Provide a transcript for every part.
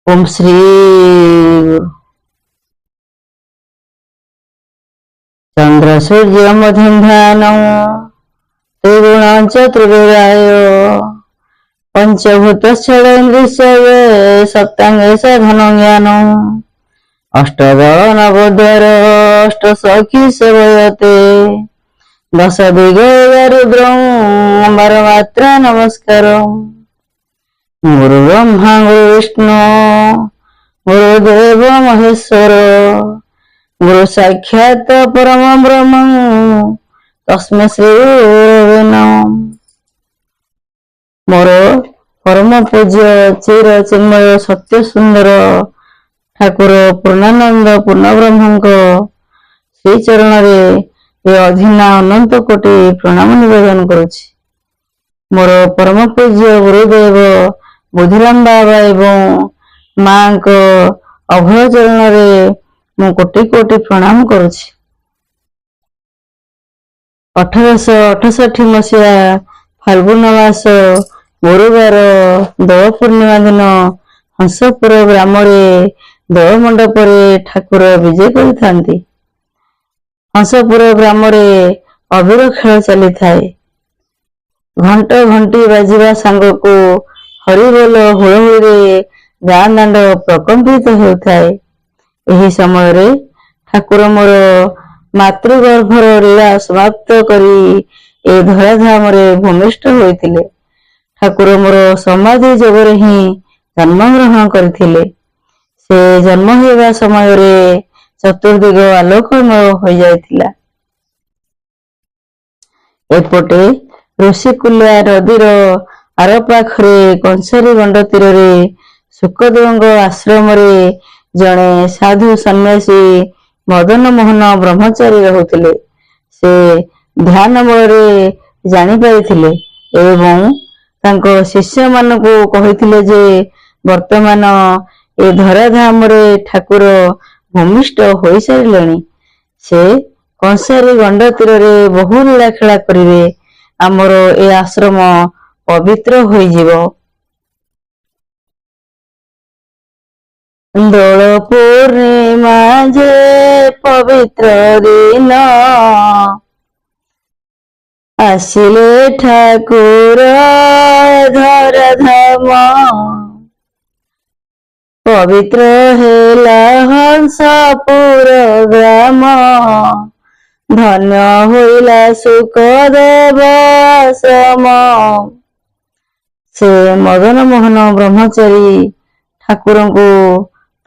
ओम श्री चंद्र सूर्य मध्याह्न त्रिगुण चतुर्वेदाय पंचभूत इंद्रिय सप्तांगे साधन ज्ञान अष्टदल नवद्वार अष्ट सखी सेवयते दश दिगरुद्रं बारमात्र नमस्कार गुरु ब्रह्मा गुरु विष्णु गुरुदेव महेश्वर गुरु साक्षात परम ब्रह्म तस्मै श्री गुरवे नमः। मोर परम पूज्य चिर चिन्मय सत्य सुंदर ठाकुर पूर्णानंद पूर्ण ब्रह्म श्री चरण रे अधीना अनंत कोटि प्रणाम निवेदन करुछि। मोर परम पूज्य गुरुदेव बुधिराम बाबा एवं मां को अभय चरण रे मु कोटि कोटि प्रणाम करुछि। 1868 मसीहा फाल्गुन मास गुरुवार दोल पूर्णिमा दिन हंसपुर ग्राम दोल मंडप ठाकुर विजय करिथांती। हंसपुर ग्राम अबीर खेल चली थाए। घंट घंटी बाजिबा सांग को हरिबोल हुलहुली गाँ दांड प्रकंपित होउथाए। एही समय रे ठाकुर मोर मातृगर्भर लीला समाप्त करी ए धराधाम रे भूमिष्ठ होइथिले। ठाकुर मोर समाधि जगरे ही जन्म ग्रहण करथिले। से जन्म हेबा समय रे चतुर्दिग आलोकमय हो जाइथिला। एपटे ऋषिकुल्या नदीर आर पाखरे कंसारी गंड तीर सुखदेव आश्रम जड़े साधु सन्यासी मदन मोहन ब्रह्मचारी रहुथिले। से ध्यान बल जानी पारिथिले एवं तांको शिष्य मानकु कहिथिले जे वर्तमान ए धराधाम रे ठाकुर भूमिष्ठ होई सारिलेनी। से कंसारी गंड तीर बहु लीला खेला करिवे। आमर ए आश्रम पवित्र होई जीवो। दोल पूर्णिमा जे पवित्र दिन आसिले ठाकुर धराधाम पवित्र हेला हंसपुर ग्राम धन्य होइला सुखदेव आश्रम। से मदन मोहन ब्रह्मचारी ठाकुर को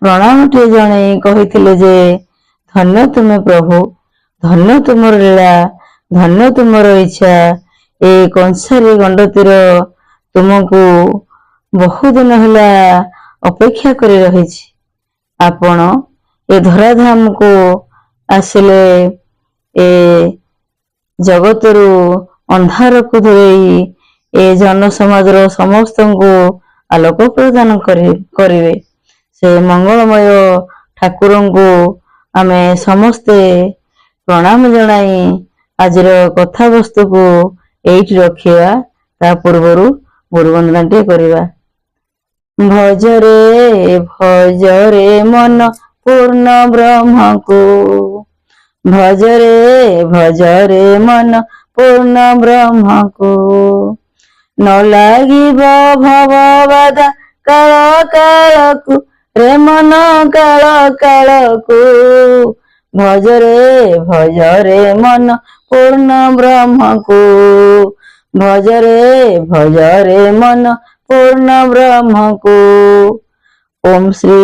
प्रणाम टे जणे कहिथिले जे धन्य तुमे प्रभु, धन्य तुमर लीला, धन्य तुमर इच्छा। ए कंसारी गंड तीर तुमको बहु दिन होला अपेक्षा करी रहिछि। आपण ए धराधाम को आसिले ए जगतरु अंधार को दूरेई ए जन समाजर समस्त को आलोक प्रदान करिवे। से मंगलमय ठाकुर को आमे समस्ते प्रणाम जनाई आजिर कथा वस्तु को एइट रखिया। ता पूर्वरु गुरुवंदना टे करिवा। भजरे मन पूर्ण ब्रह्म को भजरे मन पूर्ण ब्रह्म को न लागिब भव बाधा काल काल को रे मन काल काल को भजरे मन पूर्ण ब्रह्म को भजरे मन पूर्ण ब्रह्म को। ओम श्री